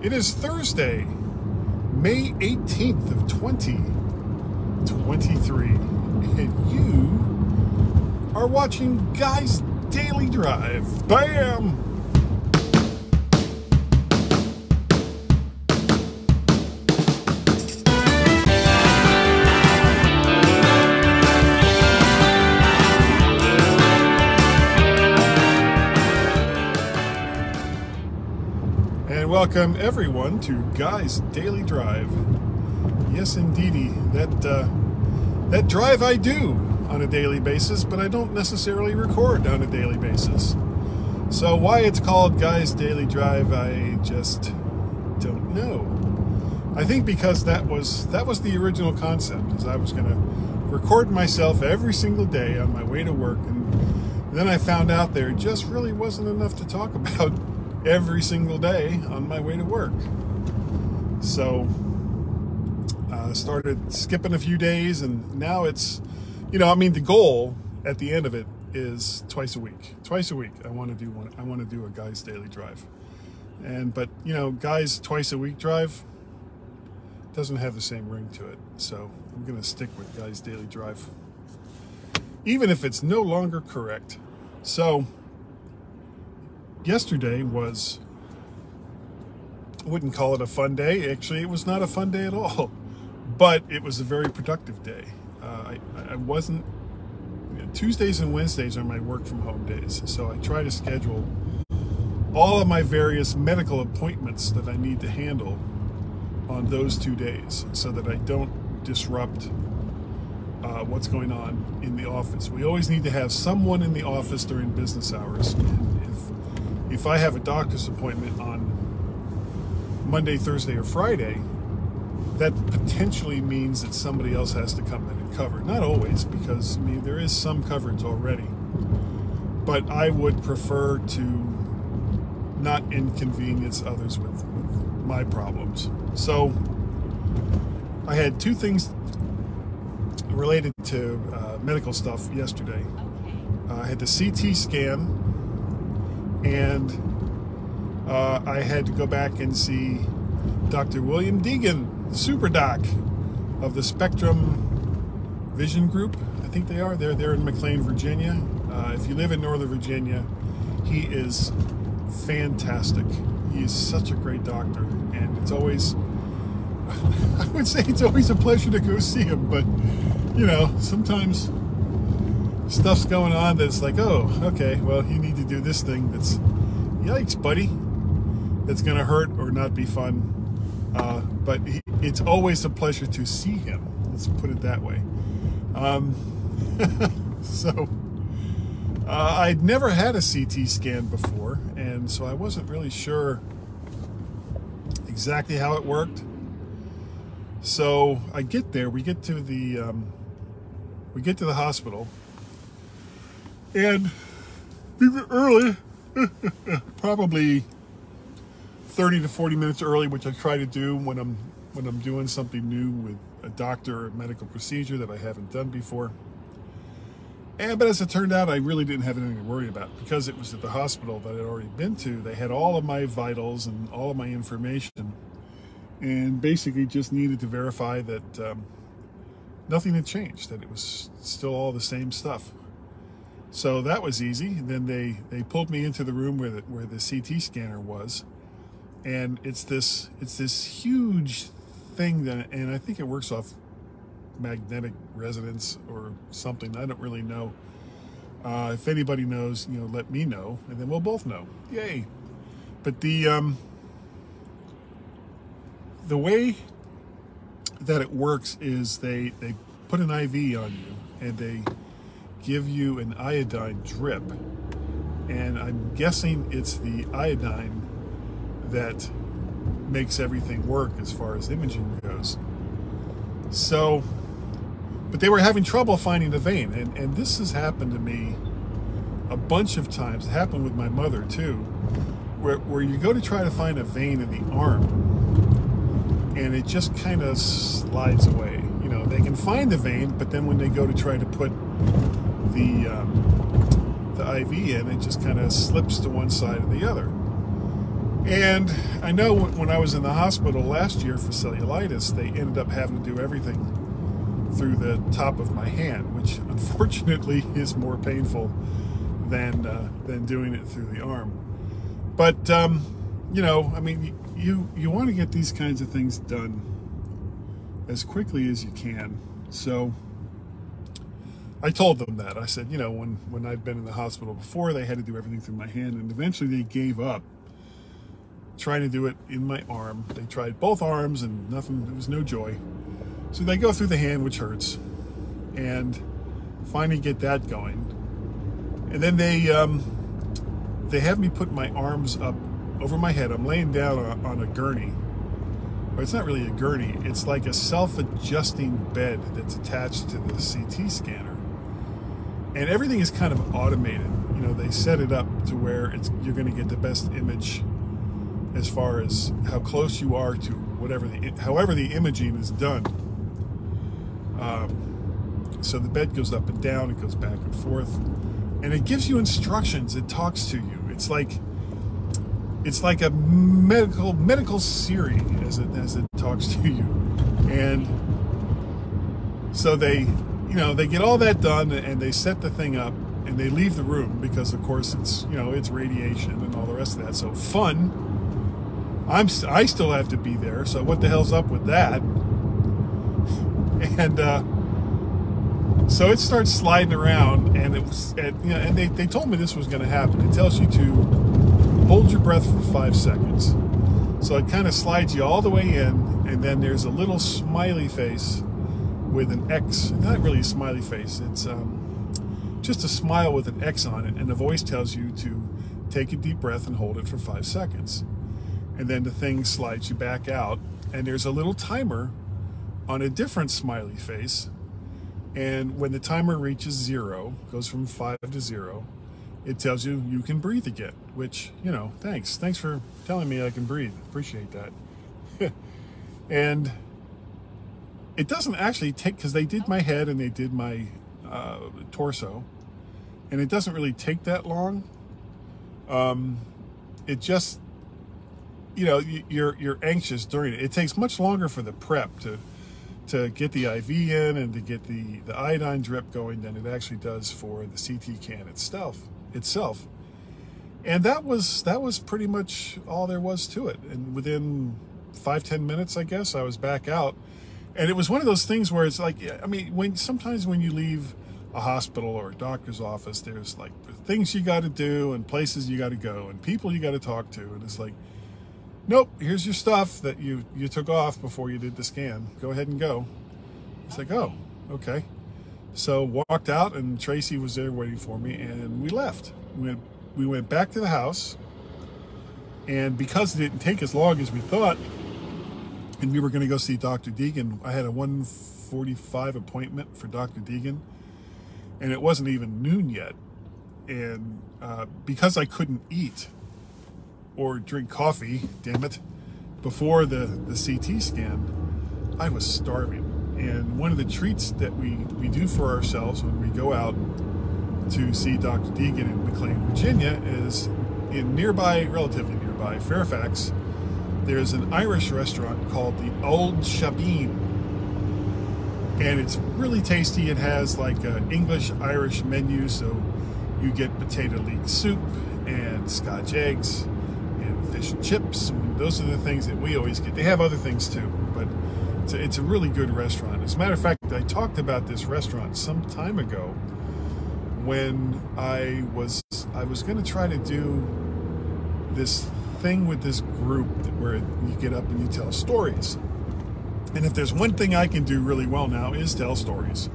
It is Thursday, May 18th of 2023, and you are watching Guy's Daily Drive. Bam! And welcome everyone to Guy's Daily Drive. Yes, indeedy, that drive I do on a daily basis, but I don't necessarily record on a daily basis. So why it's called Guy's Daily Drive, I just don't know. I think because that was the original concept, is I was going to record myself every single day on my way to work, and then I found out there just really wasn't enough to talk about every single day on my way to work. So started skipping a few days, and now it's, the goal at the end of it is twice a week. I want to do one. I want to do a Guy's Daily Drive. But Guy's twice a week drive doesn't have the same ring to it. So I'm going to stick with Guy's Daily Drive, even if it's no longer correct. So yesterday was, I wouldn't call it a fun day. Actually, it was not a fun day at all, but it was a very productive day. I wasn't, Tuesdays and Wednesdays are my work from home days. So I try to schedule all of my various medical appointments that I need to handle on those 2 days so that I don't disrupt what's going on in the office. We always need to have someone in the office during business hours. And if I have a doctor's appointment on Monday, Thursday, or Friday, that potentially means that somebody else has to come in and cover. Not always, because there is some coverage already, but I would prefer to not inconvenience others with my problems. So I had two things related to medical stuff yesterday. I had the CT scan, and I had to go back and see Dr. William Deegan, the super doc of the Spectrum Vision Group. I think they are. They're in McLean, Virginia. If you live in Northern Virginia, he is fantastic. He is such a great doctor, and it's always, I would say it's always a pleasure to go see him, but sometimes stuff's going on that's like, oh, okay, well, you need to do this thing that's, yikes, buddy, that's going to hurt or not be fun. But it's always a pleasure to see him. Let's put it that way. So I'd never had a CT scan before, and so I wasn't really sure exactly how it worked. So I get there, we get to the hospital, and we were early, probably 30 to 40 minutes early, which I try to do when I'm doing something new with a doctor or a medical procedure that I haven't done before. But as it turned out, I really didn't have anything to worry about, because it was at the hospital that I'd already been to. They had all of my vitals and all of my information, and basically just needed to verify that nothing had changed, that it was still all the same stuff. So that was easy. And then they pulled me into the room where the CT scanner was, and it's this huge thing and I think it works off magnetic resonance or something. I don't really know. If anybody knows, let me know, and then we'll both know. Yay! But the way that it works is they put an IV on you, and they give you an iodine drip, and I'm guessing it's the iodine that makes everything work as far as imaging goes. So, but they were having trouble finding the vein, and this has happened to me a bunch of times. It happened with my mother too, where you go to try to find a vein in the arm, and it just kind of slides away. They can find the vein, but then when they go to try to put the IV in, it just kind of slips to one side or the other. And I know when I was in the hospital last year for cellulitis, they ended up having to do everything through the top of my hand, which unfortunately is more painful than doing it through the arm. But you know, I mean, you want to get these kinds of things done as quickly as you can. So I told them that. I said, you know, when I'd been in the hospital before, they had to do everything through my hand, and eventually they gave up trying to do it in my arm. They tried both arms and nothing, there was no joy. So they go through the hand, which hurts, and finally get that going. And then they have me put my arms up over my head. I'm laying down on a gurney. But it's not really a gurney. It's like a self-adjusting bed that's attached to the CT scanner. And everything is kind of automated. You know, they set it up to where you're going to get the best image as far as how close you are to however the imaging is done. So the bed goes up and down, it goes back and forth, and it gives you instructions. It talks to you. It's like a medical Siri as it talks to you. And so they get all that done, and they set the thing up, and they leave the room because, of course, it's radiation and all the rest of that. So fun. I still have to be there. So what the hell's up with that? And so it starts sliding around, and and they told me this was going to happen. It tells you to hold your breath for 5 seconds. So it kind of slides you all the way in, and then there's a little smiley face with an X. Not really a smiley face. It's just a smile with an X on it, and the voice tells you to take a deep breath and hold it for 5 seconds. And then the thing slides you back out, and there's a little timer on a different smiley face. And when the timer reaches 0, goes from 5 to 0, it tells you can breathe again, which, thanks for telling me I can breathe. Appreciate that. And it doesn't actually take, because they did my head and they did my torso, and it doesn't really take that long. It just, you're anxious during it. It takes much longer for the prep to get the IV in and to get the iodine drip going than it actually does for the CT can itself. And that was pretty much all there was to it. And within 5-10 minutes, I guess, I was back out. And it was one of those things where it's like, I mean, sometimes when you leave a hospital or a doctor's office, there's like things you got to do and places you got to go and people you got to talk to, and it's like, nope, here's your stuff that you took off before you did the scan. Go ahead and go. It's like, oh, okay. So walked out, and Tracy was there waiting for me, and we left. We went back to the house, and because it didn't take as long as we thought, and we were going to go see Dr. Deegan, I had a 1:45 appointment for Dr. Deegan, and it wasn't even noon yet. And because I couldn't eat or drink coffee, damn it, before the CT scan, I was starving. And one of the treats that we do for ourselves when we go out to see Dr. Deegan in McLean, Virginia, is in relatively nearby Fairfax, there's an Irish restaurant called the Old Shabeen. And it's really tasty. It has like an English-Irish menu, so you get potato leek soup and Scotch eggs and fish and chips. And those are the things that we always get. They have other things too, but it's a really good restaurant. As a matter of fact, I talked about this restaurant some time ago when I was going to try to do this thing with this group where you get up and you tell stories. And if there's one thing I can do really well now is tell stories.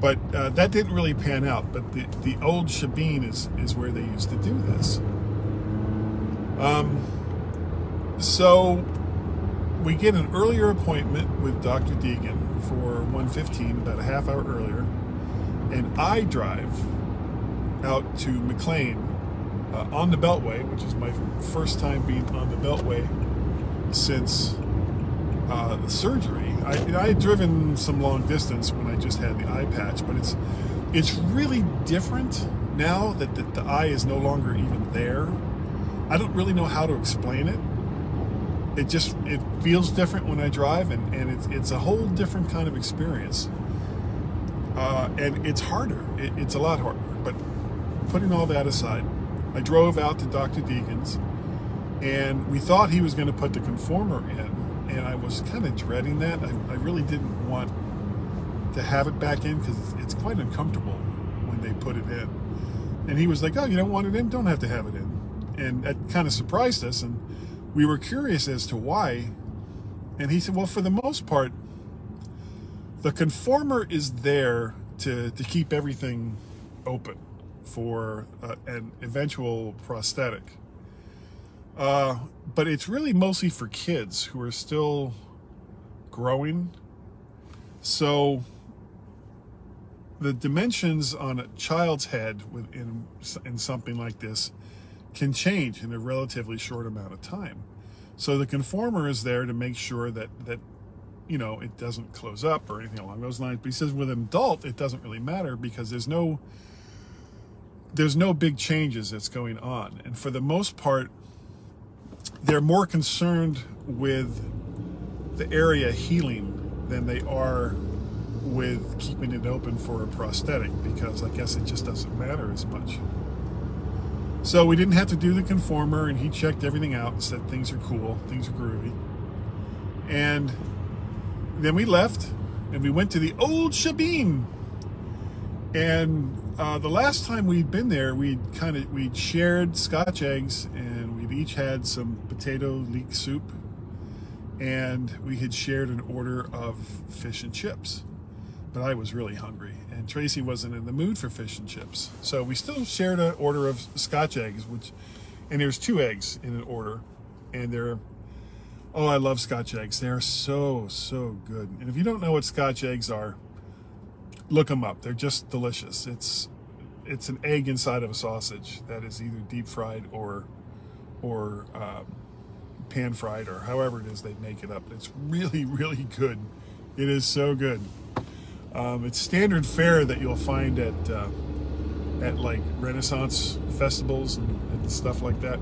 But that didn't really pan out. But the Old Shabeen is where they used to do this. So we get an earlier appointment with Dr. Deegan for 1:15, about a half hour earlier. And I drive out to McLean on the Beltway, which is my first time being on the Beltway since the surgery. I had driven some long distance when I just had the eye patch, but it's really different now that the eye is no longer even there. I don't really know how to explain it. It feels different when I drive, and it's a whole different kind of experience. And it's harder. It's a lot harder. But putting all that aside, I drove out to Dr. Deegan's, and we thought he was going to put the conformer in, and I was kind of dreading that. I really didn't want to have it back in because it's quite uncomfortable when they put it in. And he was like, "Oh, you don't want it in? Don't have to have it in." And that kind of surprised us, and we were curious as to why. And he said, well, for the most part, the conformer is there to keep everything open for an eventual prosthetic. But it's really mostly for kids who are still growing. So the dimensions on a child's head in something like this can change in a relatively short amount of time. So the conformer is there to make sure that you know, it doesn't close up or anything along those lines. But he says with an adult, it doesn't really matter because there's no big changes that's going on. And for the most part, they're more concerned with the area healing than they are with keeping it open for a prosthetic, because I guess it just doesn't matter as much. So we didn't have to do the conformer, and he checked everything out and said things are cool, things are groovy. And then we left, and we went to the old shebeen. And the last time we'd been there, we'd shared Scotch eggs, and we'd each had some potato leek soup, and we had shared an order of fish and chips. But I was really hungry, and Tracy wasn't in the mood for fish and chips. So we still shared an order of Scotch eggs, and there's 2 eggs in an order, and they're, oh, I love Scotch eggs. They're so, so good. And if you don't know what Scotch eggs are, look them up. They're just delicious. It's an egg inside of a sausage that is either deep fried or pan fried, or however it is they make it up. It's really, really good. It is so good. It's standard fare that you'll find at like Renaissance festivals and stuff like that.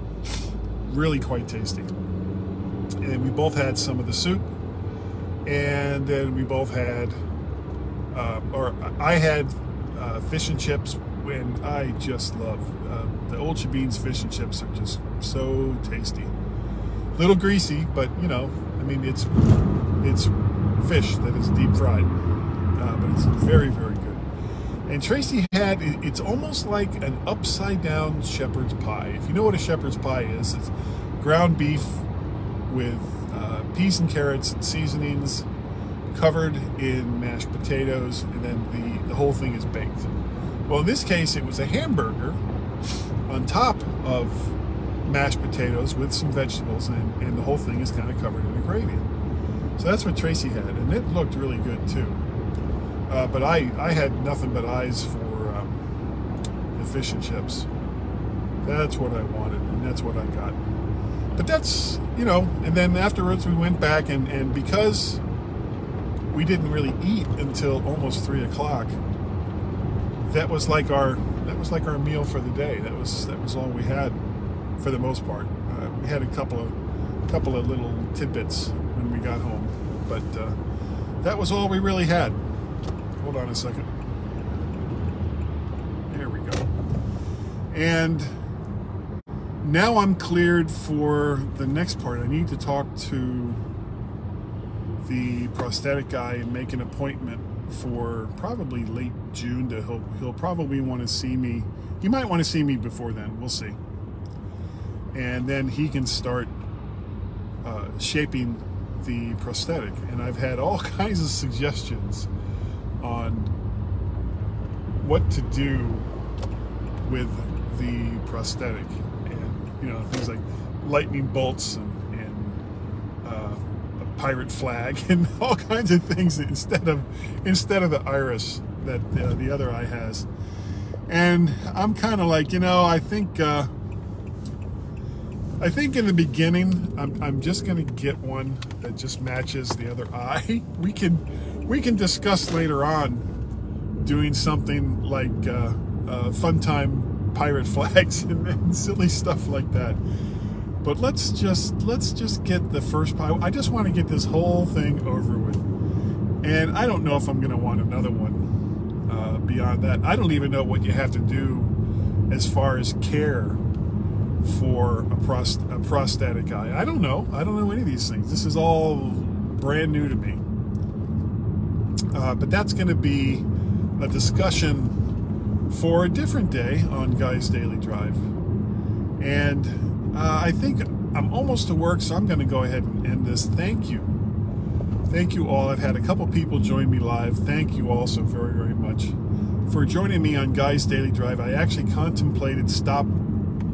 Really quite tasty. And we both had some of the soup, and then we both had, or I had fish and chips, when I just love the Old Shebeen's fish and chips are just so tasty. A little greasy, but you know, I mean, it's fish that is deep fried. But it's very, very good. And Tracy had, it's almost like an upside down shepherd's pie. If you know what a shepherd's pie is, it's ground beef with peas and carrots and seasonings, covered in mashed potatoes, and then the whole thing is baked. Well, in this case, it was a hamburger on top of mashed potatoes with some vegetables, and the whole thing is kind of covered in a gravy. So that's what Tracy had, and it looked really good too. But I had nothing but eyes for the fish and chips. That's what I wanted, and that's what I got. But that's, you know, and then afterwards we went back, and because we didn't really eat until almost 3 o'clock, that was like our meal for the day. That was all we had for the most part. We had a couple of little tidbits when we got home, but that was all we really had. Hold on a second. There we go. And now I'm cleared for the next part. I need to talk to the prosthetic guy and make an appointment for probably late June. He'll probably want to see me. He might want to see me before then. We'll see. And then he can start shaping the prosthetic. And I've had all kinds of suggestions on what to do with the prosthetic, and you know, things like lightning bolts and a pirate flag and all kinds of things instead of the iris that the other eye has. And I'm kind of like, you know, I think in the beginning I'm just gonna get one that just matches the other eye. We can discuss later on doing something like fun time pirate flags and silly stuff like that. But let's just get the first part. I just want to get this whole thing over with. And I don't know if I'm going to want another one beyond that. I don't even know what you have to do as far as care for a prostatic eye. I don't know. I don't know any of these things. This is all brand new to me. But that's going to be a discussion for a different day on Guy's Daily Drive. And I think I'm almost to work, so I'm going to go ahead and end this. Thank you. Thank you all. I've had a couple people join me live. Thank you all so very, very much for joining me on Guy's Daily Drive. I actually contemplated stop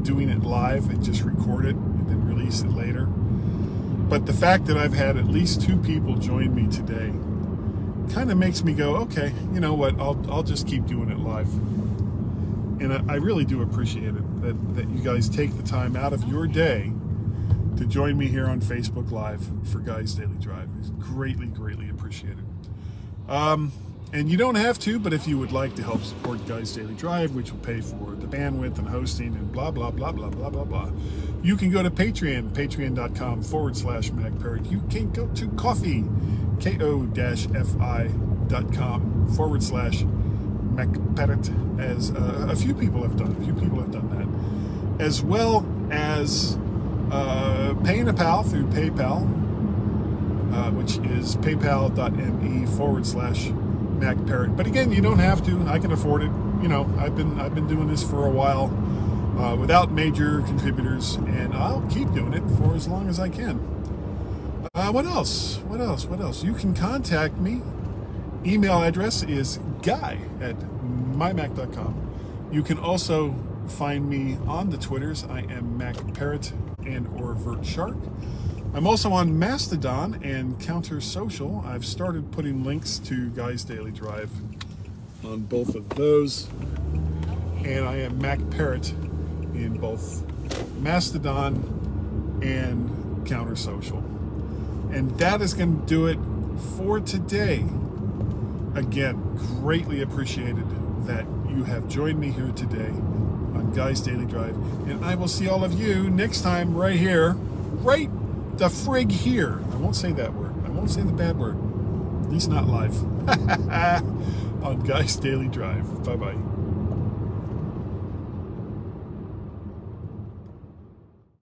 doing it live and just record it and then release it later. But the fact that I've had at least 2 people join me today kind of makes me go, okay, you know what, I'll just keep doing it live. And I really do appreciate it that you guys take the time out of your day to join me here on Facebook Live for Guy's Daily Drive. It's greatly, greatly appreciated. And you don't have to, but if you would like to help support Guy's Daily Drive, which will pay for the bandwidth and hosting and blah, blah, blah, blah, blah, blah, blah, you can go to Patreon, patreon.com/MacParrot. You can go to Ko-fi, ko-fi.com/MacParrot, as a few people have done. that. As well as paying a pal through PayPal, which is paypal.me/MacParrot. But again, you don't have to. I can afford it. You know, I've been doing this for a while without major contributors, and I'll keep doing it for as long as I can. What else? You can contact me. Email address is guy@mymac.com. You can also find me on the Twitters. I am MacParrot and or VertShark. I'm also on Mastodon and Counter Social. I've started putting links to Guy's Daily Drive on both of those. And I am MacParrot in both Mastodon and Counter Social. And that is going to do it for today. Again, greatly appreciated that you have joined me here today on Guy's Daily Drive. And I will see all of you next time right here, right the frig here. I won't say that word. I won't say the bad word. At least not live. On Guy's Daily Drive. Bye-bye.